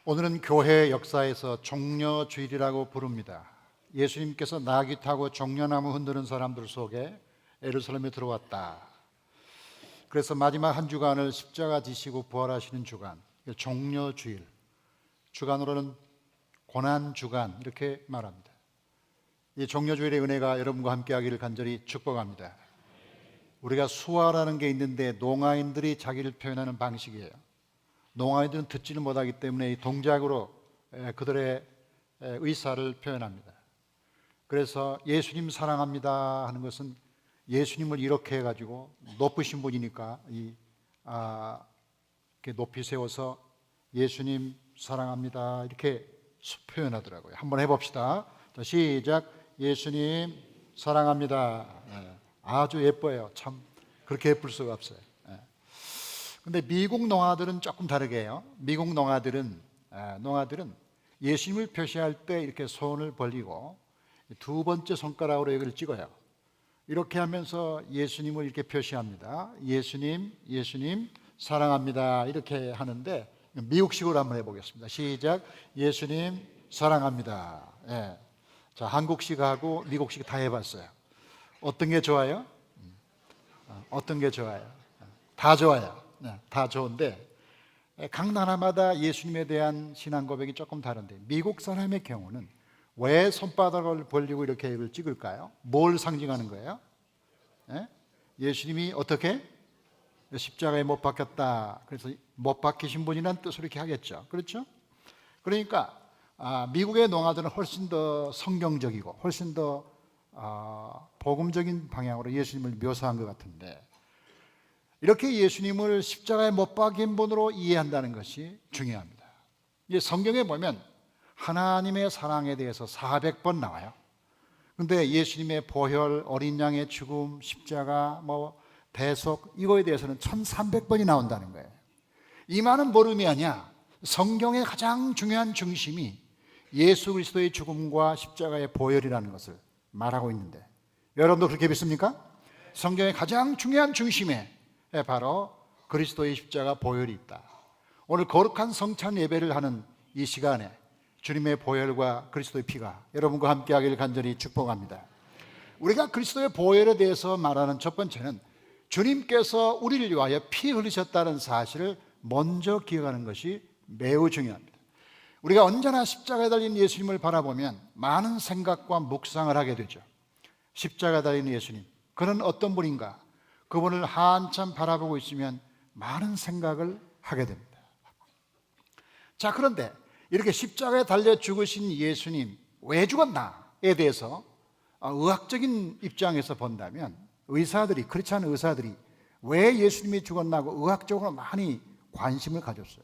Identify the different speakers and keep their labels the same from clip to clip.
Speaker 1: 오늘은 교회 역사에서 종려주일이라고 부릅니다. 예수님께서 나귀 타고 종려나무 흔드는 사람들 속에 예루살렘에 들어왔다. 그래서 마지막 한 주간을 십자가 지시고 부활하시는 주간, 종려주일, 주간으로는 고난주간 이렇게 말합니다. 이 종려주일의 은혜가 여러분과 함께하기를 간절히 축복합니다. 우리가 수화라는 게 있는데 농아인들이 자기를 표현하는 방식이에요. 농아인들은 듣지를 못하기 때문에 이 동작으로 그들의 의사를 표현합니다. 그래서 예수님 사랑합니다 하는 것은 예수님을 이렇게 해가지고 높으신 분이니까 이렇게 높이 세워서 예수님 사랑합니다 이렇게 표현하더라고요. 한번 해봅시다. 자, 시작. 예수님 사랑합니다. 아주 예뻐요. 참 그렇게 예쁠 수가 없어요. 근데 미국 농아들은 조금 다르게 해요. 미국 농아들은 예수님을 표시할 때 이렇게 손을 벌리고 두 번째 손가락으로 여기를 찍어요. 이렇게 하면서 예수님을 이렇게 표시합니다. 예수님 사랑합니다 이렇게 하는데 미국식으로 한번 해보겠습니다. 시작. 예수님 사랑합니다. 자, 한국식하고 미국식 다 해봤어요. 어떤 게 좋아요? 어떤 게 좋아요? 다 좋아요. 다 좋은데 각 나라마다 예수님에 대한 신앙 고백이 조금 다른데 미국 사람의 경우는 왜 손바닥을 벌리고 이렇게 입을 찍을까요? 뭘 상징하는 거예요? 예수님이 어떻게? 십자가에 못 박혔다. 그래서 못 박히신 분이라는 뜻으로 이렇게 하겠죠. 그렇죠? 그러니까 미국의 농아들은 훨씬 더 성경적이고 훨씬 더 복음적인 방향으로 예수님을 묘사한 것 같은데 이렇게 예수님을 십자가에 못 박힌 분으로 이해한다는 것이 중요합니다. 이제 성경에 보면 하나님의 사랑에 대해서 400번 나와요. 근데 예수님의 보혈, 어린 양의 죽음, 십자가, 대속 이거에 대해서는 1300번이 나온다는 거예요. 이 말은 뭘 의미하냐? 성경의 가장 중요한 중심이 예수 그리스도의 죽음과 십자가의 보혈이라는 것을 말하고 있는데 여러분도 그렇게 믿습니까? 성경의 가장 중요한 중심에 바로 그리스도의 십자가 보혈이 있다. 오늘 거룩한 성찬 예배를 하는 이 시간에 주님의 보혈과 그리스도의 피가 여러분과 함께하기를 간절히 축복합니다. 우리가 그리스도의 보혈에 대해서 말하는 첫 번째는 주님께서 우리를 위하여 피 흘리셨다는 사실을 먼저 기억하는 것이 매우 중요합니다. 우리가 언제나 십자가에 달린 예수님을 바라보면 많은 생각과 묵상을 하게 되죠. 십자가에 달린 예수님, 그는 어떤 분인가? 그분을 한참 바라보고 있으면 많은 생각을 하게 됩니다. 자, 그런데 이렇게 십자가에 달려 죽으신 예수님 왜 죽었나에 대해서 의학적인 입장에서 본다면 의사들이, 그렇지 않은 의사들이 왜 예수님이 죽었나고 의학적으로 많이 관심을 가졌어요.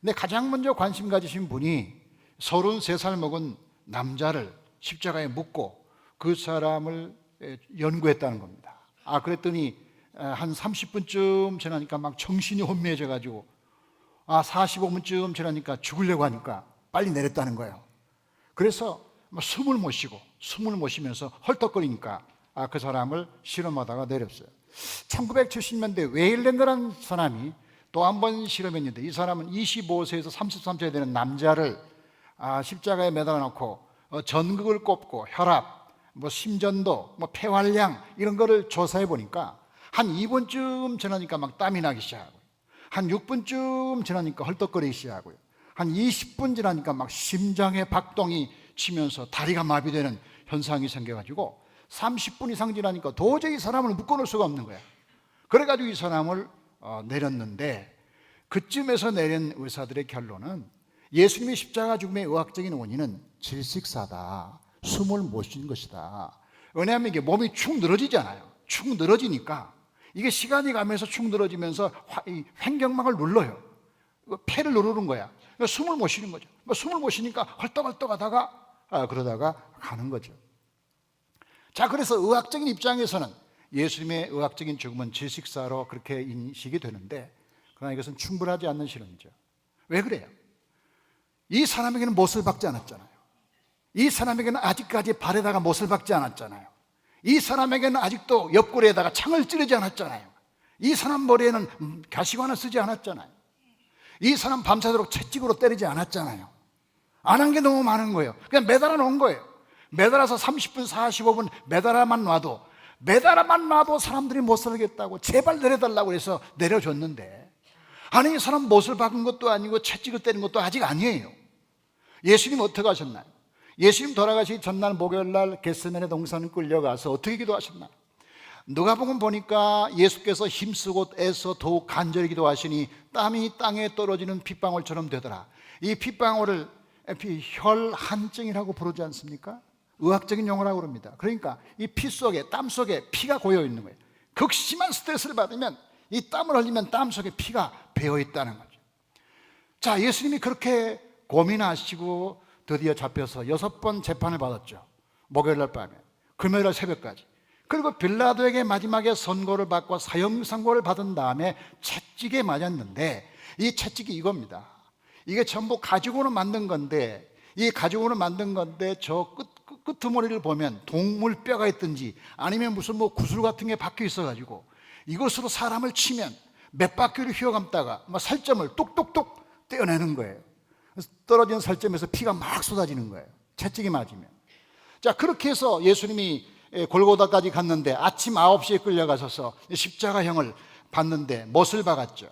Speaker 1: 근데 가장 먼저 관심 가지신 분이 33살 먹은 남자를 십자가에 묶고 그 사람을 연구했다는 겁니다. 그랬더니 한 30분쯤 지나니까 막 정신이 혼미해져 가지고 45분쯤 지나니까 죽으려고 하니까 빨리 내렸다는 거예요. 그래서 숨을 못 쉬면서 헐떡거리니까 그 사람을 실험하다가 내렸어요. 1970년대 웨일랜드라는 사람이 또 한 번 실험했는데 이 사람은 25세에서 33세 되는 남자를 십자가에 매달아 놓고 전극을 꼽고 혈압, 심전도, 폐활량 이런 거를 조사해 보니까 한 2분쯤 지나니까 막 땀이 나기 시작하고요. 한 6분쯤 지나니까 헐떡거리기 시작하고요. 한 20분 지나니까 막 심장의 박동이 치면서 다리가 마비되는 현상이 생겨가지고 30분 이상 지나니까 도저히 이 사람을 묶어놓을 수가 없는 거예요. 그래가지고 이 사람을 내렸는데 그쯤에서 내린 의사들의 결론은 예수님의 십자가 죽음의 의학적인 원인은 질식사다. 숨을 못 쉬는 것이다. 왜냐하면 이게 몸이 축 늘어지잖아요. 축 늘어지니까 이게 시간이 가면서 축 늘어지면서 횡격막을 눌러요. 폐를 누르는 거야. 그러니까 숨을 못 쉬는 거죠. 숨을 못 쉬니까 헐떡헐떡 하다가 그러다가 가는 거죠. 자, 그래서 의학적인 입장에서는 예수님의 의학적인 죽음은 질식사로 그렇게 인식이 되는데 그러나 이것은 충분하지 않는 실험이죠. 왜 그래요? 이 사람에게는 못을 박지 않았잖아요. 이 사람에게는 아직까지 발에다가 못을 박지 않았잖아요. 이 사람에게는 아직도 옆구리에다가 창을 찌르지 않았잖아요. 이 사람 머리에는 가시관을 쓰지 않았잖아요. 이 사람 밤새도록 채찍으로 때리지 않았잖아요. 안 한 게 너무 많은 거예요. 그냥 매달아 놓은 거예요. 매달아서 30분, 45분 매달아만 놔도 사람들이 못 살겠다고 제발 내려달라고 해서 내려줬는데, 아니 이 사람 못을 박은 것도 아니고 채찍을 때린 것도 아직 아니에요. 예수님 어떻게 하셨나요? 예수님 돌아가시기 전날 목요일날 겟세마네 동산 끌려가서 어떻게 기도하셨나? 누가복음 보니까 예수께서 힘쓰고 애써 더욱 간절히 기도하시니 땀이 땅에 떨어지는 핏방울처럼 되더라. 이 핏방울을 혈한증이라고 부르지 않습니까? 의학적인 용어라고 그럽니다. 그러니까 이 피 속에, 땀 속에 피가 고여 있는 거예요. 극심한 스트레스를 받으면 이 땀을 흘리면 땀 속에 피가 배어 있다는 거죠. 자, 예수님이 그렇게 고민하시고 드디어 잡혀서 6번 재판을 받았죠. 목요일날 밤에, 금요일날 새벽까지. 그리고 빌라도에게 마지막에 선고를 받고 사형 선고를 받은 다음에 채찍에 맞았는데, 이 채찍이 이겁니다. 이게 전부 가죽으로 만든 건데, 저 끄트머리를 보면 동물 뼈가 있든지 아니면 무슨 구슬 같은 게 박혀 있어가지고 이것으로 사람을 치면 몇 바퀴를 휘어감다가 살점을 뚝뚝뚝 떼어내는 거예요. 떨어진 살점에서 피가 막 쏟아지는 거예요. 채찍이 맞으면. 자, 그렇게 해서 예수님이 골고다까지 갔는데 아침 9시에 끌려가셔서 십자가형을 받는데 못을 박았죠.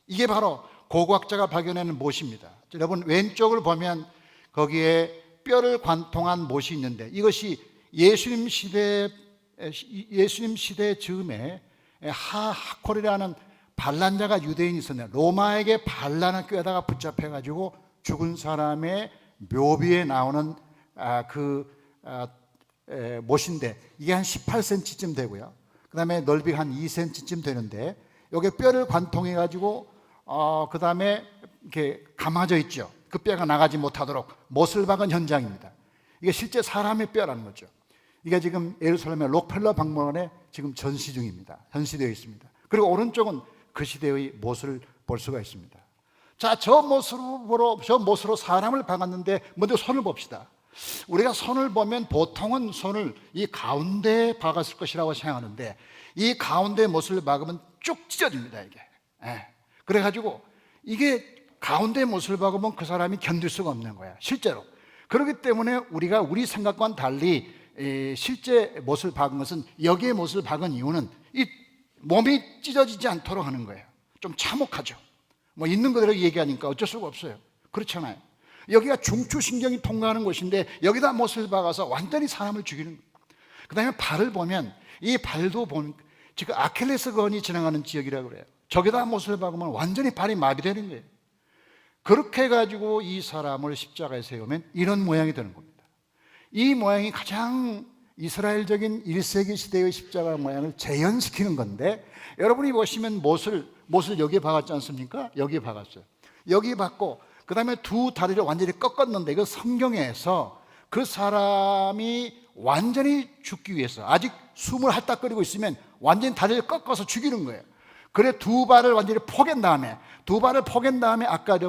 Speaker 1: 이게 바로 고고학자가 발견하는 못입니다. 여러분 왼쪽을 보면 거기에 뼈를 관통한 못이 있는데, 이것이 예수님 시대 즈음에 하콜이라는 반란자가 유대인이 있었는데, 로마에게 반란을 꾀다가 붙잡혀가지고 죽은 사람의 묘비에 나오는 못인데, 이게 한 18cm쯤 되고요. 그 다음에 넓이가 한 2cm쯤 되는데, 여기 뼈를 관통해가지고 그 다음에 이렇게 감아져 있죠. 그 뼈가 나가지 못하도록 못을 박은 현장입니다. 이게 실제 사람의 뼈라는 거죠. 이게 지금 예루살렘의 록펠러 박물관에 지금 전시 중입니다. 전시되어 있습니다. 그리고 오른쪽은 그 시대의 못을 볼 수가 있습니다. 자, 저 못으로 사람을 박았는데 먼저 손을 봅시다. 우리가 손을 보면 보통은 손을 이 가운데에 박았을 것이라고 생각하는데, 이 가운데 못을 박으면 쭉 찢어집니다, 이게. 그래가지고 이게 가운데 못을 박으면 그 사람이 견딜 수가 없는 거야, 실제로. 그렇기 때문에 우리가 우리 생각과는 달리 실제 못을 박은 것은, 여기에 못을 박은 이유는 이 몸이 찢어지지 않도록 하는 거예요. 좀 참혹하죠. 있는 그대로 얘기하니까 어쩔 수가 없어요. 그렇잖아요. 여기가 중추신경이 통과하는 곳인데 여기다 못을 박아서 완전히 사람을 죽이는 거예요. 그 다음에 발을 보면, 이 발도 보면 지금 아킬레스건이 지나가는 지역이라고 그래요. 저기다 못을 박으면 완전히 발이 마비되는 거예요. 그렇게 해가지고 이 사람을 십자가에 세우면 이런 모양이 되는 겁니다. 이 모양이 가장 이스라엘적인 1세기 시대의 십자가 모양을 재현시키는 건데, 여러분이 보시면 못을 여기에 박았지 않습니까? 여기에 박았어요. 여기 박고 그 다음에 두 다리를 완전히 꺾었는데, 이거 성경에서 그 사람이 완전히 죽기 위해서, 아직 숨을 헐떡거리고 있으면 완전히 다리를 꺾어서 죽이는 거예요. 그래 두 발을 완전히 포갠 다음에 아까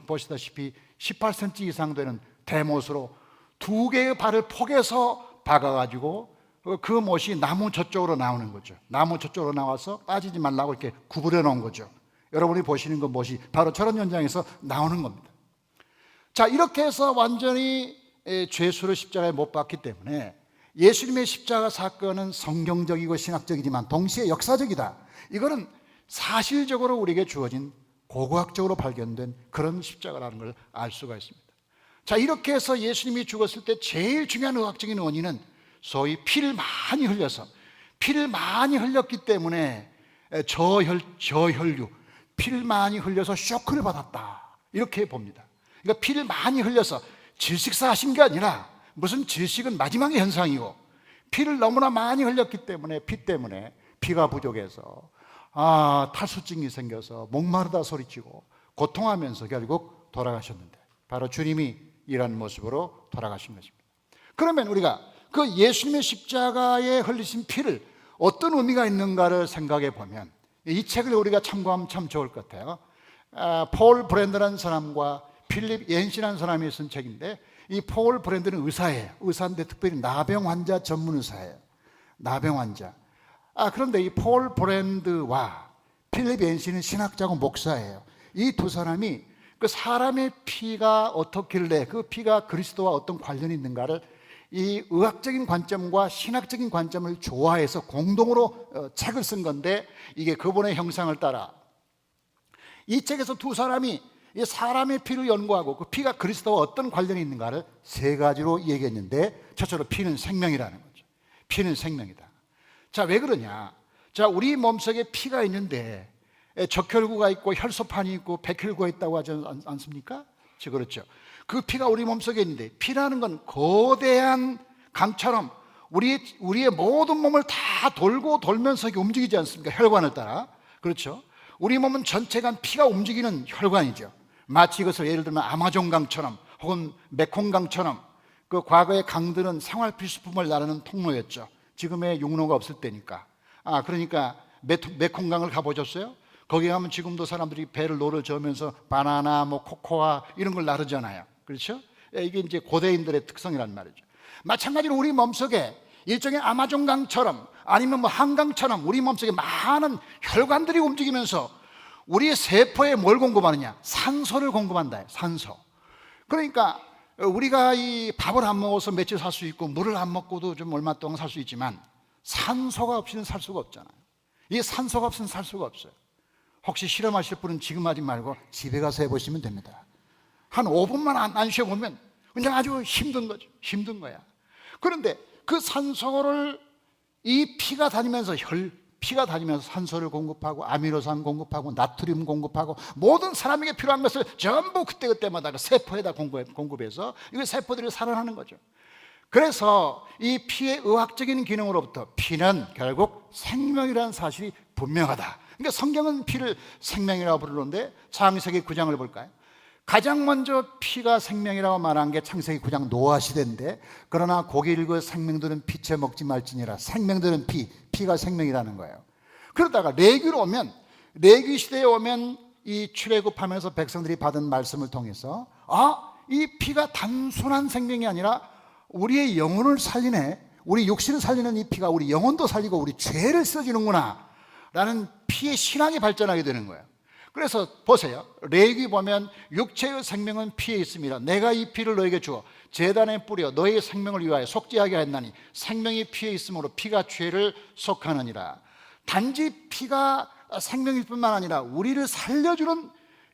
Speaker 1: 보시다시피 18cm 이상 되는 대못으로 두 개의 발을 포개서 박아가지고 그 못이 나무 저쪽으로 나오는 거죠. 나무 저쪽으로 나와서 빠지지 말라고 이렇게 구부려 놓은 거죠. 여러분이 보시는 그 못이 바로 저런 현장에서 나오는 겁니다. 자, 이렇게 해서 완전히 죄수를 십자가에 못 박기 때문에 예수님의 십자가 사건은 성경적이고 신학적이지만 동시에 역사적이다. 이거는 사실적으로 우리에게 주어진 고고학적으로 발견된 그런 십자가라는 걸 알 수가 있습니다. 자, 이렇게 해서 예수님이 죽었을 때 제일 중요한 의학적인 원인은 소위 피를 많이 흘렸기 때문에 저혈류, 피를 많이 흘려서 쇼크를 받았다, 이렇게 봅니다. 그러니까 피를 많이 흘려서 질식사하신 게 아니라, 무슨 질식은 마지막의 현상이고, 피를 너무나 많이 흘렸기 때문에, 피 때문에 피가 부족해서 탈수증이 생겨서 목마르다 소리치고 고통하면서 결국 돌아가셨는데, 바로 주님이 이런 모습으로 돌아가신 것입니다. 그러면 우리가 그 예수님의 십자가에 흘리신 피를 어떤 의미가 있는가를 생각해 보면, 이 책을 우리가 참고하면 참 좋을 것 같아요. 폴 브랜드라는 사람과 필립 옌시라는 사람이 쓴 책인데, 이 폴 브랜드는 의사예요. 의사인데 특별히 나병 환자 전문 의사예요. 나병 환자. 그런데 이 폴 브랜드와 필립 옌시는 신학자고 목사예요. 이 두 사람이 그 사람의 피가 어떻길래 그 피가 그리스도와 어떤 관련이 있는가를 이 의학적인 관점과 신학적인 관점을 조화해서 공동으로 책을 쓴 건데, 이게 그분의 형상을 따라 이 책에서 두 사람이 이 사람의 피를 연구하고 그 피가 그리스도와 어떤 관련이 있는가를 세 가지로 얘기했는데, 첫째로 피는 생명이라는 거죠. 피는 생명이다. 자, 왜 그러냐? 자, 우리 몸속에 피가 있는데 적혈구가 있고 혈소판이 있고 백혈구가 있다고 하지 않습니까? 그렇죠. 그 피가 우리 몸속에 있는데, 피라는 건 거대한 강처럼 우리의 모든 몸을 다 돌고 돌면서 움직이지 않습니까? 혈관을 따라. 그렇죠. 우리 몸은 전체가 피가 움직이는 혈관이죠. 마치 이것을 예를 들면 아마존강처럼 혹은 메콩강처럼, 그 과거의 강들은 생활 필수품을 나르는 통로였죠. 지금의 육로가 없을 때니까. 그러니까 메콩강을 가보셨어요? 거기 가면 지금도 사람들이 배를 노를 저으면서 바나나, 코코아 이런 걸 나르잖아요. 그렇죠? 이게 이제 고대인들의 특성이란 말이죠. 마찬가지로 우리 몸속에 일종의 아마존강처럼 아니면 한강처럼 우리 몸속에 많은 혈관들이 움직이면서 우리의 세포에 뭘 공급하느냐? 산소를 공급한다. 산소. 그러니까 우리가 이 밥을 안 먹어서 며칠 살 수 있고 물을 안 먹고도 좀 얼마 동안 살 수 있지만, 산소가 없이는 살 수가 없잖아요. 이 산소가 없이는 살 수가 없어요. 혹시 실험하실 분은 지금 하지 말고 집에 가서 해보시면 됩니다. 한 5분만 안 쉬어보면 그냥 아주 힘든 거죠. 힘든 거야. 그런데 그 산소를 이 피가 다니면서 피가 다니면서 산소를 공급하고 아미노산 공급하고 나트륨 공급하고 모든 사람에게 필요한 것을 전부 그때그때마다 그 세포에다 공급해서 이 세포들이 살아나는 거죠. 그래서 이 피의 의학적인 기능으로부터 피는 결국 생명이라는 사실이 분명하다. 그러니까 성경은 피를 생명이라고 부르는데, 창세기 9장을 볼까요? 가장 먼저 피가 생명이라고 말한 게 창세기 9장 노아 시대인데, 그러나 고기 일그 생명들은 피채 먹지 말지니라. 생명들은 피가 생명이라는 거예요. 그러다가 레위기로 오면, 레위기 시대에 오면 이 출애굽하면서 백성들이 받은 말씀을 통해서 이 피가 단순한 생명이 아니라 우리의 영혼을 살리네, 우리 육신을 살리는 이 피가 우리 영혼도 살리고 우리 죄를 써주는구나 라는 피의 신앙이 발전하게 되는 거예요. 그래서 보세요. 레위기 보면 육체의 생명은 피에 있습니다. 내가 이 피를 너에게 주어 제단에 뿌려 너의 생명을 위하여 속죄하게 했나니 생명이 피에 있으므로 피가 죄를 속하느니라. 단지 피가 생명일 뿐만 아니라 우리를 살려주는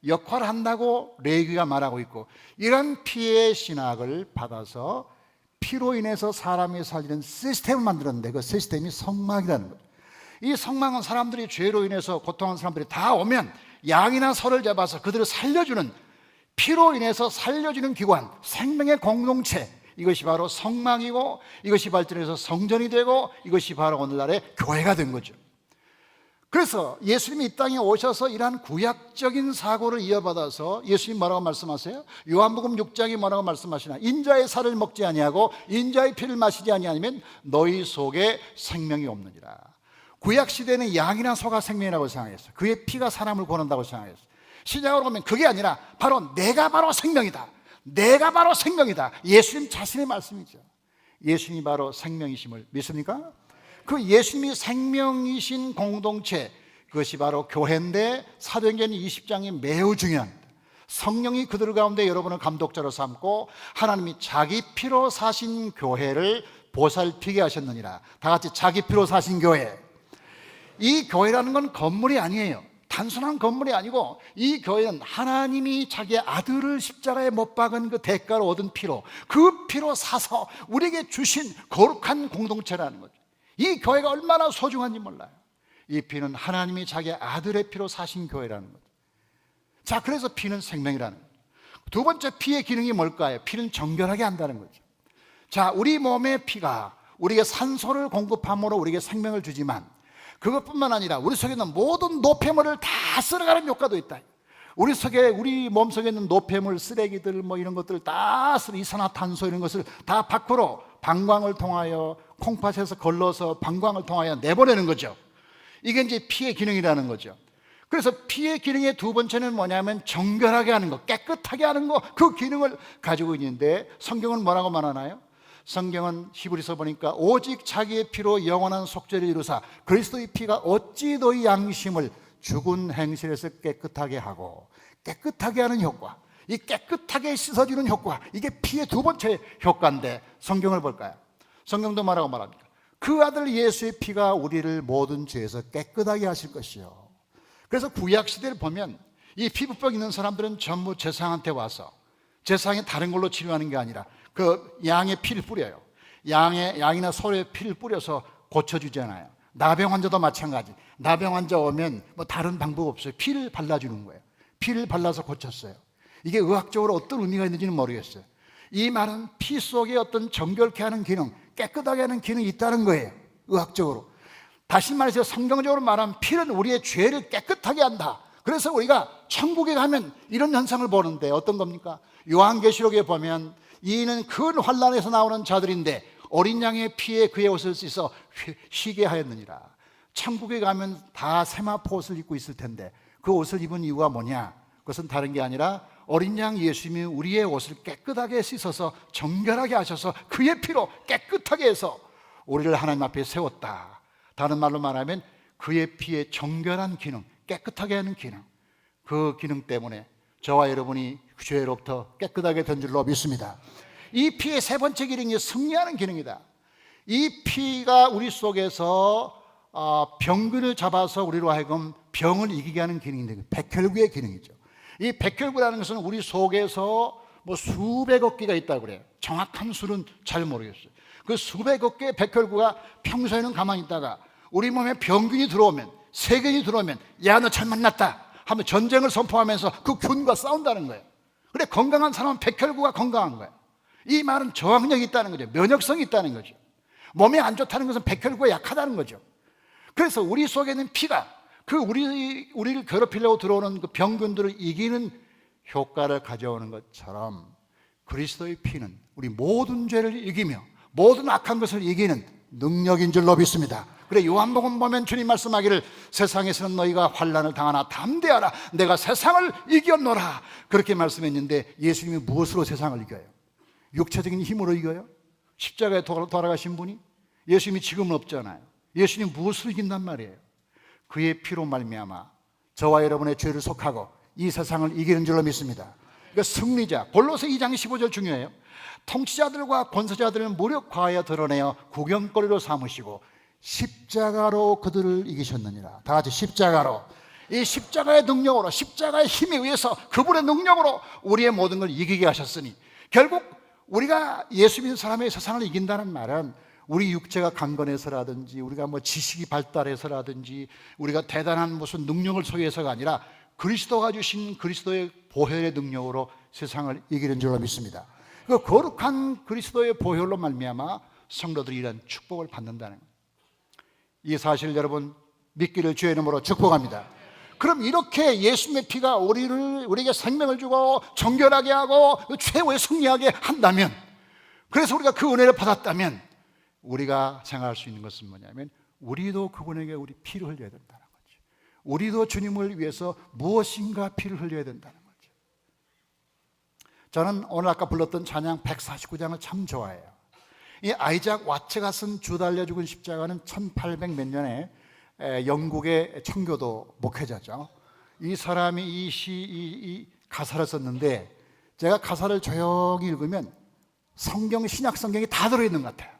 Speaker 1: 역할을 한다고 레위기가 말하고 있고, 이런 피의 신학을 받아서 피로 인해서 사람이 살리는 시스템을 만들었는데, 그 시스템이 성막이라는 거예요. 이 성막은 사람들이 죄로 인해서 고통하는 사람들이 다 오면 양이나 소를 잡아서 그들을 살려주는, 피로 인해서 살려주는 기관, 생명의 공동체, 이것이 바로 성막이고, 이것이 발전해서 성전이 되고, 이것이 바로 오늘날의 교회가 된 거죠. 그래서 예수님이 이 땅에 오셔서 이러한 구약적인 사고를 이어받아서 예수님 뭐라고 말씀하세요? 요한복음 6장이 뭐라고 말씀하시나? 인자의 살을 먹지 아니하고 인자의 피를 마시지 아니하면 너희 속에 생명이 없느니라. 구약시대는 양이나 소가 생명이라고 생각했어요. 그의 피가 사람을 구원한다고 생각했어요. 신약으로 보면 그게 아니라 바로 내가 바로 생명이다, 내가 바로 생명이다. 예수님 자신의 말씀이죠. 예수님이 바로 생명이심을 믿습니까? 그 예수님이 생명이신 공동체, 그것이 바로 교회인데, 사도행전 20장이 매우 중요합니다. 성령이 그들 가운데 여러분을 감독자로 삼고 하나님이 자기 피로 사신 교회를 보살피게 하셨느니라. 다 같이 자기 피로 사신 교회. 이 교회라는 건 건물이 아니에요. 단순한 건물이 아니고, 이 교회는 하나님이 자기의 아들을 십자가에 못 박은 그 대가로 얻은 피로, 그 피로 사서 우리에게 주신 거룩한 공동체라는 거죠. 이 교회가 얼마나 소중한지 몰라요. 이 피는 하나님이 자기의 아들의 피로 사신 교회라는 거죠. 자, 그래서 피는 생명이라는 거죠. 두 번째 피의 기능이 뭘까요? 피는 정결하게 한다는 거죠. 자, 우리 몸의 피가 우리에게 산소를 공급함으로 우리에게 생명을 주지만, 그것뿐만 아니라 우리 속에 있는 모든 노폐물을 다 쓸어가는 효과도 있다. 우리 몸속에 있는 노폐물, 쓰레기들 이런 것들 다 이산화탄소 이런 것을 다 밖으로 방광을 통하여, 콩팥에서 걸러서 방광을 통하여 내보내는 거죠. 이게 이제 피의 기능이라는 거죠. 그래서 피의 기능의 두 번째는 뭐냐면 정결하게 하는 거, 깨끗하게 하는 거, 그 기능을 가지고 있는데, 성경은 뭐라고 말하나요? 성경은 히브리서 보니까 오직 자기의 피로 영원한 속죄를 이루사 그리스도의 피가 어찌 너희 양심을 죽은 행실에서 깨끗하게 하고 깨끗하게 하는 효과, 이 깨끗하게 씻어주는 효과, 이게 피의 두 번째 효과인데 성경을 볼까요? 성경도 뭐라고 말합니까? 그 아들 예수의 피가 우리를 모든 죄에서 깨끗하게 하실 것이요. 그래서 구약시대를 보면 이 피부병 있는 사람들은 전부 제사장한테 와서, 제사장이 다른 걸로 치료하는 게 아니라 그 양의 피를 뿌려요. 양이나 소의 피를 뿌려서 고쳐주잖아요. 나병 환자도 마찬가지. 나병 환자 오면 뭐 다른 방법 없어요. 피를 발라주는 거예요. 피를 발라서 고쳤어요. 이게 의학적으로 어떤 의미가 있는지는 모르겠어요. 이 말은 피 속에 어떤 정결케 하는 기능, 깨끗하게 하는 기능이 있다는 거예요. 의학적으로. 다시 말해서 성경적으로 말하면 피는 우리의 죄를 깨끗하게 한다. 그래서 우리가 천국에 가면 이런 현상을 보는데 어떤 겁니까? 요한계시록에 보면 이는 큰 환난에서 나오는 자들인데 어린 양의 피에 그의 옷을 씻어 쉬게 하였느니라. 천국에 가면 다 세마포 옷을 입고 있을 텐데 그 옷을 입은 이유가 뭐냐? 그것은 다른 게 아니라 어린 양 예수님이 우리의 옷을 깨끗하게 씻어서 정결하게 하셔서 그의 피로 깨끗하게 해서 우리를 하나님 앞에 세웠다. 다른 말로 말하면 그의 피의 정결한 기능, 깨끗하게 하는 기능, 그 기능 때문에 저와 여러분이 죄로부터 깨끗하게 된 줄로 믿습니다. 이 피의 세 번째 기능이 승리하는 기능이다. 이 피가 우리 속에서 병균을 잡아서 우리로 하여금 병을 이기게 하는 기능인데, 백혈구의 기능이죠. 이 백혈구라는 것은 우리 속에서 뭐 수백억 개가 있다고 그래요. 정확한 수는 잘 모르겠어요. 그 수백억 개의 백혈구가 평소에는 가만히 있다가 우리 몸에 병균이 들어오면, 세균이 들어오면, 야, 너 잘 만났다 하면 전쟁을 선포하면서 그 균과 싸운다는 거예요. 그래, 건강한 사람은 백혈구가 건강한 거예요. 이 말은 저항력이 있다는 거죠. 면역성이 있다는 거죠. 몸에 안 좋다는 것은 백혈구가 약하다는 거죠. 그래서 우리 속에 있는 피가 그 우리를 괴롭히려고 들어오는 그 병균들을 이기는 효과를 가져오는 것처럼 그리스도의 피는 우리 모든 죄를 이기며 모든 악한 것을 이기는 능력인 줄로 믿습니다. 그래, 요한복음 보면 주님 말씀하기를 세상에서는 너희가 환난을 당하나 담대하라, 내가 세상을 이겼노라, 그렇게 말씀했는데 예수님이 무엇으로 세상을 이겨요? 육체적인 힘으로 이겨요? 십자가에 돌아가신 분이? 예수님이 지금은 없잖아요. 예수님 무엇으로 이긴단 말이에요? 그의 피로 말미암아 저와 여러분의 죄를 속하고 이 세상을 이기는 줄로 믿습니다. 그러니까 승리자, 골로새 2장 15절 중요해요. 통치자들과 권세자들을 무력화하여 드러내어 구경거리로 삼으시고 십자가로 그들을 이기셨느니라. 다 같이 십자가로. 이 십자가의 능력으로, 십자가의 힘에 의해서 그분의 능력으로 우리의 모든 걸 이기게 하셨으니, 결국 우리가 예수 믿는 사람의 세상을 이긴다는 말은 우리 육체가 강건해서라든지 우리가 뭐 지식이 발달해서라든지 우리가 대단한 무슨 능력을 소유해서가 아니라 그리스도가 주신 그리스도의 보혈의 능력으로 세상을 이기는 줄로 믿습니다. 그 거룩한 그리스도의 보혈로 말미암아 성도들이 이런 축복을 받는다는 거예요. 이 사실 여러분 믿기를 주의 이름으로 축복합니다. 그럼 이렇게 예수님의 피가 우리에게 생명을 주고 정결하게 하고 최후의 승리하게 한다면, 그래서 우리가 그 은혜를 받았다면 우리가 생각할 수 있는 것은 뭐냐면 우리도 그분에게 우리 피를 흘려야 된다는 거죠. 우리도 주님을 위해서 무엇인가 피를 흘려야 된다는 거죠. 저는 오늘 아까 불렀던 찬양 149장을 참 좋아해요. 이 아이작 와츠가 쓴 주 달려 죽은 십자가는 1800 몇 년에 영국의 청교도 목회자죠. 이 사람이 이 가사를 썼는데, 제가 가사를 조용히 읽으면 신약 성경이 다 들어있는 것 같아요.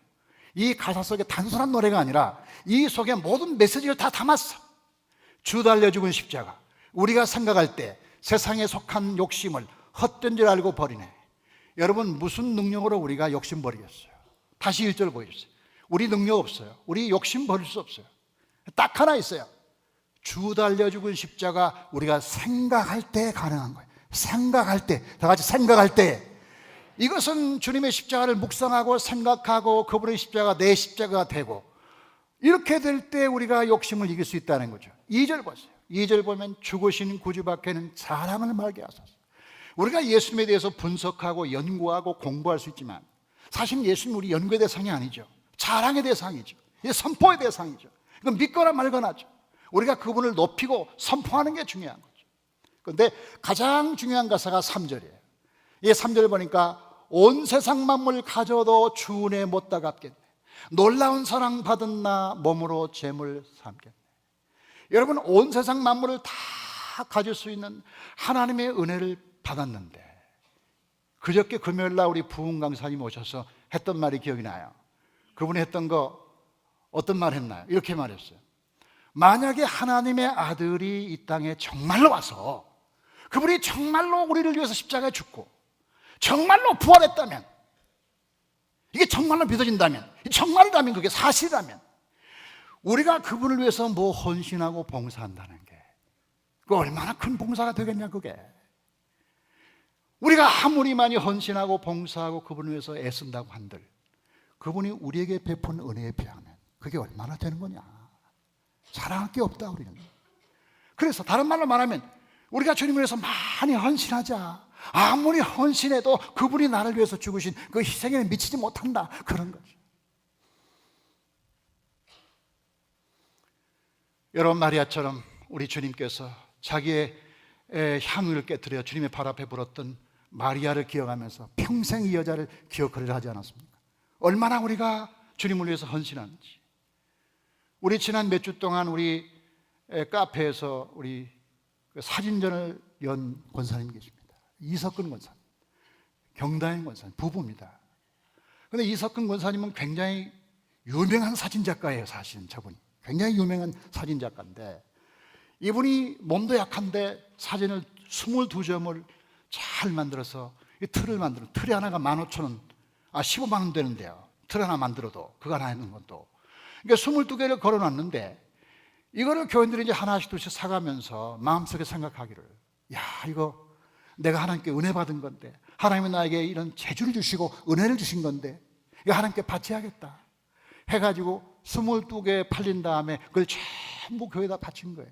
Speaker 1: 이 가사 속에 단순한 노래가 아니라 이 속에 모든 메시지를 다 담았어. 주 달려 죽은 십자가. 우리가 생각할 때 세상에 속한 욕심을 헛된 줄 알고 버리네. 여러분, 무슨 능력으로 우리가 욕심 버리겠어요? 다시 1절 보여주세요. 우리 능력 없어요. 우리 욕심 버릴 수 없어요. 딱 하나 있어요. 주 달려 죽은 십자가 우리가 생각할 때 가능한 거예요. 생각할 때, 다 같이 생각할 때. 이것은 주님의 십자가를 묵상하고 생각하고 그분의 십자가 내 십자가가 되고, 이렇게 될 때 우리가 욕심을 이길 수 있다는 거죠. 2절 보세요. 2절 보면 죽으신 구주밖에는 자랑을 말게 하소서. 우리가 예수님에 대해서 분석하고 연구하고 공부할 수 있지만 사실 예수님 우리 연구의 대상이 아니죠. 자랑의 대상이죠. 선포의 대상이죠. 이건 믿거나 말거나죠. 우리가 그분을 높이고 선포하는 게 중요한 거죠. 그런데 가장 중요한 가사가 3절이에요. 이 3절 보니까 온 세상 만물 가져도 주 은혜 못다 갚겠네. 놀라운 사랑 받은 나 몸으로 재물 삼겠네. 여러분, 온 세상 만물을 다 가질 수 있는 하나님의 은혜를 받았는데, 그저께 금요일날 우리 부흥 강사님 오셔서 했던 말이 기억이 나요. 그분이 했던 거 어떤 말 했나요? 이렇게 말했어요. 만약에 하나님의 아들이 이 땅에 정말로 와서 그분이 정말로 우리를 위해서 십자가에 죽고 정말로 부활했다면, 이게 정말로 믿어진다면, 정말이라면, 그게 사실이라면, 우리가 그분을 위해서 뭐 헌신하고 봉사한다는 게 그 얼마나 큰 봉사가 되겠냐. 그게 우리가 아무리 많이 헌신하고 봉사하고 그분을 위해서 애쓴다고 한들 그분이 우리에게 베푼 은혜에 비하면 그게 얼마나 되는 거냐. 자랑할 게 없다 우리는. 그래서 다른 말로 말하면 우리가 주님을 위해서 많이 헌신하자. 아무리 헌신해도 그분이 나를 위해서 죽으신 그 희생에는 미치지 못한다, 그런 거죠. 여러분, 마리아처럼 우리 주님께서 자기의 향유를 깨뜨려 주님의 발 앞에 불었던 마리아를 기억하면서 평생 이 여자를 기억하리라 하지 않았습니까? 얼마나 우리가 주님을 위해서 헌신하는지. 우리 지난 몇 주 동안 우리 카페에서 우리 사진전을 연 권사님 계십니다. 이석근 권사님, 경다행 권사님 부부입니다. 그런데 이석근 권사님은 굉장히 유명한 사진작가예요. 사실은 저분이 굉장히 유명한 사진작가인데, 이분이 몸도 약한데 사진을 22점을 잘 만들어서 이 틀을 만들어, 틀이 하나가 15,000원, 15만 원 되는데요. 틀 하나 만들어도, 그거 하나 있는 것도. 그러니까 22개를 걸어놨는데, 이거를 교인들이 이제 하나씩 둘씩 사가면서 마음속에 생각하기를, 야, 이거 내가 하나님께 은혜 받은 건데, 하나님이 나에게 이런 재주를 주시고 은혜를 주신 건데, 이거 하나님께 바쳐야겠다 해가지고 22개 팔린 다음에 그걸 전부 교회에다 바친 거예요.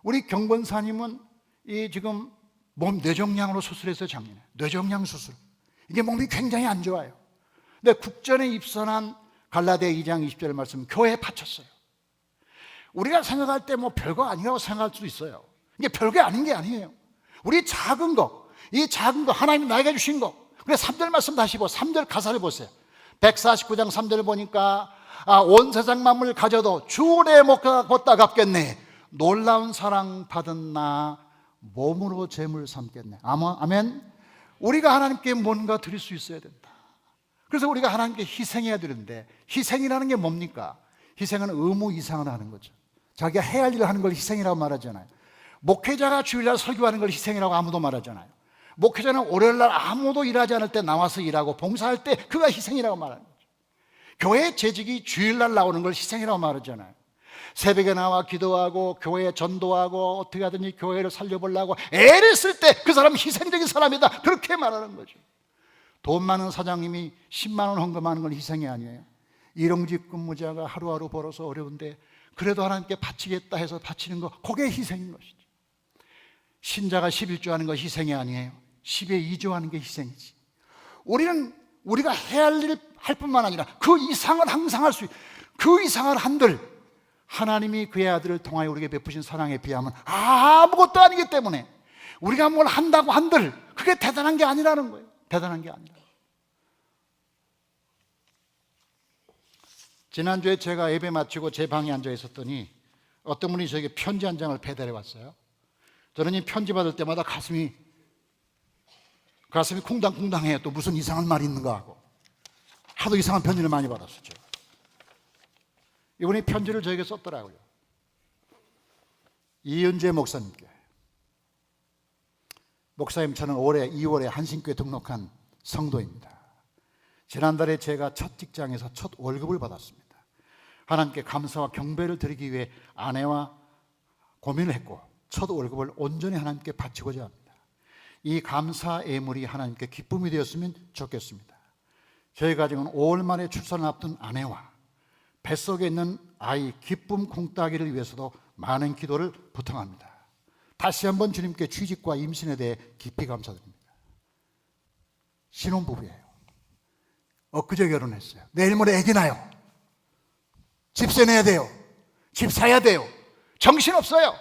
Speaker 1: 우리 경권사님은 이 지금 몸 뇌종양으로 수술했어요. 작년에 뇌종양 수술. 이게 몸이 굉장히 안 좋아요. 근데 국전에 입선한 갈라디아 2장 20절 말씀 교회에 바쳤어요. 우리가 생각할 때 뭐 별거 아니라고 생각할 수도 있어요. 이게 별거 아닌 게 아니에요. 우리 작은 거, 이 작은 거 하나님이 나에게 주신 거. 그래 3절 말씀 다시 보세요. 3절 가사를 보세요. 149장 3절을 보니까 온 세상 만물을 가져도 주의 목과 걷다 갚겠네. 놀라운 사랑 받은 나 몸으로 재물 삼겠네. 아멘. 우리가 하나님께 뭔가 드릴 수 있어야 된다. 그래서 우리가 하나님께 희생해야 되는데, 희생이라는 게 뭡니까? 희생은 의무 이상을 하는 거죠. 자기가 해야 할 일을 하는 걸 희생이라고 말하잖아요. 목회자가 주일날 설교하는 걸 희생이라고 아무도 말하잖아요. 목회자는 월요일날 아무도 일하지 않을 때 나와서 일하고 봉사할 때 그가 희생이라고 말하는 거죠. 교회 재직이 주일날 나오는 걸 희생이라고 말하잖아요. 새벽에 나와 기도하고 교회에 전도하고 어떻게 하든지 교회를 살려보려고 애를 쓸 때 그 사람은 희생적인 사람이다, 그렇게 말하는 거죠. 돈 많은 사장님이 10만 원 헌금하는 건 희생이 아니에요. 일용직 근무자가 하루하루 벌어서 어려운데 그래도 하나님께 바치겠다 해서 바치는 거, 그게 희생인 것이죠. 신자가 11조 하는 거 희생이 아니에요. 10에 2조 하는 게 희생이지. 우리는 우리가 해야 할 일 할 뿐만 아니라 그 이상을 항상 할 수 있어요. 그 이상을 한들 하나님이 그의 아들을 통하여 우리에게 베푸신 사랑에 비하면 아무것도 아니기 때문에 우리가 뭘 한다고 한들 그게 대단한 게 아니라는 거예요. 대단한 게 아니라. 지난주에 제가 예배 마치고 제 방에 앉아 있었더니 어떤 분이 저에게 편지 한 장을 배달해 왔어요. 저는 이 편지 받을 때마다 가슴이 쿵당쿵당해요. 또 무슨 이상한 말이 있는가 하고. 하도 이상한 편지를 많이 받았었죠. 이분이 편지를 저에게 썼더라고요. 이은재 목사님께. 목사님, 저는 올해 2월에 한신교에 등록한 성도입니다. 지난달에 제가 첫 직장에서 첫 월급을 받았습니다. 하나님께 감사와 경배를 드리기 위해 아내와 고민을 했고 첫 월급을 온전히 하나님께 바치고자 합니다. 이 감사 예물이 하나님께 기쁨이 되었으면 좋겠습니다. 저희 가정은 5월 말에 출산을 앞둔 아내와 뱃속에 있는 아이 기쁨 콩따기를 위해서도 많은 기도를 부탁합니다. 다시 한번 주님께 취직과 임신에 대해 깊이 감사드립니다. 신혼부부예요. 엊그제 결혼했어요. 내일 모레 애기 나요. 집세 내야 돼요. 집 사야 돼요. 정신없어요.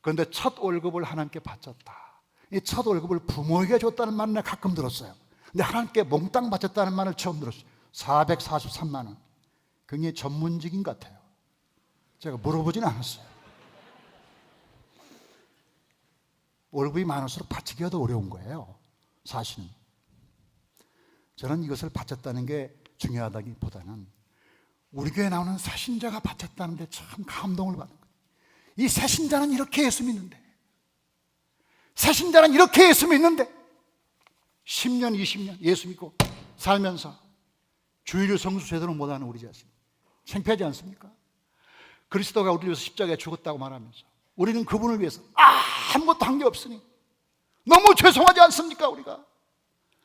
Speaker 1: 그런데 첫 월급을 하나님께 바쳤다. 이 첫 월급을 부모에게 줬다는 말은 내가 가끔 들었어요. 근데 하나님께 몽땅 바쳤다는 말을 처음 들었어요. 443만 원. 굉장히 전문직인 것 같아요. 제가 물어보진 않았어요. 월급이 많을수록 바치기가 더 어려운 거예요. 사실은. 저는 이것을 바쳤다는 게 중요하다기보다는 우리 교회에 나오는 새신자가 바쳤다는 데 참 감동을 받는 거예요. 이 새신자는 이렇게 예수 믿는데, 새신자는 이렇게 예수 믿는데 10년, 20년 예수 믿고 살면서 주일 성수 제대로 못하는 우리 자신 창피하지 않습니까? 그리스도가 우리를 위해서 십자가에 죽었다고 말하면서 우리는 그분을 위해서 아무것도 한 게 없으니 너무 죄송하지 않습니까? 우리가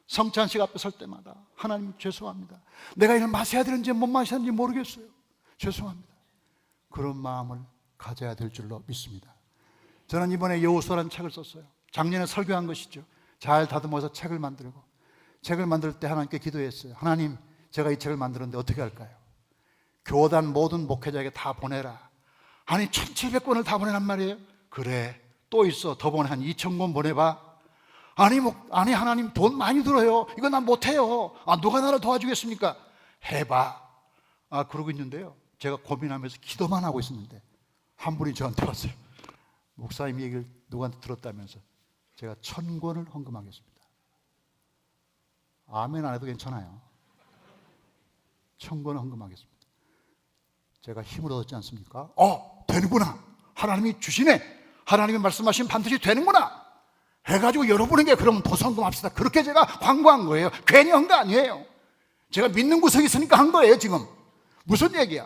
Speaker 1: 성찬식 앞에 설 때마다 하나님 죄송합니다, 내가 이걸 마셔야 되는지 못 마셔야 되는지 모르겠어요, 죄송합니다, 그런 마음을 가져야 될 줄로 믿습니다. 저는 이번에 여호수아라는 책을 썼어요. 작년에 설교한 것이죠. 잘 다듬어서 책을 만들고, 책을 만들 때 하나님께 기도했어요. 하나님, 제가 이 책을 만들었는데 어떻게 할까요? 교단 모든 목회자에게 다 보내라. 아니 1700권을 다 보내란 말이에요. 그래, 또 있어, 더 보내. 한 2000권 보내봐. 아니 하나님 돈 많이 들어요, 이거 난 못해요. 누가 나를 도와주겠습니까? 해봐. 그러고 있는데요, 제가 고민하면서 기도만 하고 있었는데 한 분이 저한테 왔어요. 목사님 얘기를 누구한테 들었다면서 제가 1000권을 헌금하겠습니다. 아멘 안 해도 괜찮아요. 1000권을 헌금하겠습니다. 제가 힘을 얻었지 않습니까? 되는구나, 하나님이 주시네, 하나님이 말씀하시면 반드시 되는구나 해가지고 여러분에게 그럼 더 헌금합시다, 그렇게 제가 광고한 거예요. 괜히 한 거 아니에요. 제가 믿는 구석이 있으니까 한 거예요. 지금 무슨 얘기야?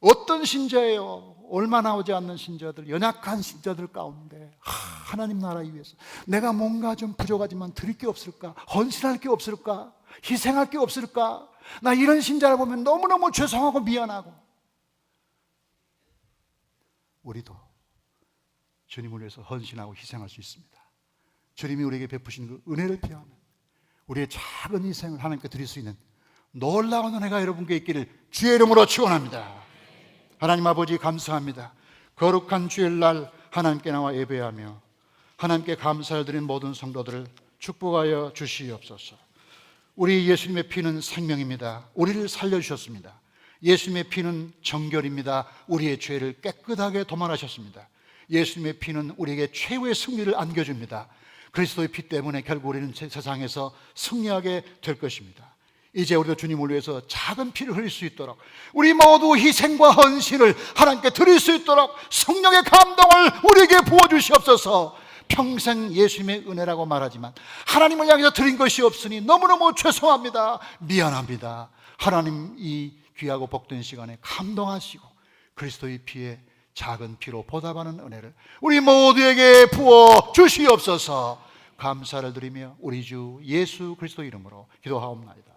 Speaker 1: 어떤 신자예요? 얼마 나오지 않는 신자들, 연약한 신자들 가운데 하나님 나라 위해서 내가 뭔가 좀 부족하지만 드릴 게 없을까? 헌신할 게 없을까? 희생할 게 없을까? 나 이런 신자를 보면 너무너무 죄송하고 미안하고. 우리도 주님을 위해서 헌신하고 희생할 수 있습니다. 주님이 우리에게 베푸신 그 은혜를 피하면 우리의 작은 희생을 하나님께 드릴 수 있는 놀라운 은혜가 여러분께 있기를 주의 이름으로 축원합니다. 하나님 아버지 감사합니다. 거룩한 주일날 하나님께 나와 예배하며 하나님께 감사를 드린 모든 성도들을 축복하여 주시옵소서. 우리 예수님의 피는 생명입니다. 우리를 살려주셨습니다. 예수님의 피는 정결입니다. 우리의 죄를 깨끗하게 도말하셨습니다. 예수님의 피는 우리에게 최후의 승리를 안겨줍니다. 그리스도의 피 때문에 결국 우리는 세상에서 승리하게 될 것입니다. 이제 우리도 주님을 위해서 작은 피를 흘릴 수 있도록, 우리 모두 희생과 헌신을 하나님께 드릴 수 있도록 성령의 감동을 우리에게 부어주시옵소서. 평생 예수님의 은혜라고 말하지만 하나님을 향해서 드린 것이 없으니 너무너무 죄송합니다, 미안합니다. 하나님, 이 귀하고 복된 시간에 감동하시고 그리스도의 피에 작은 피로 보답하는 은혜를 우리 모두에게 부어 주시옵소서. 감사를 드리며 우리 주 예수 그리스도 이름으로 기도하옵나이다.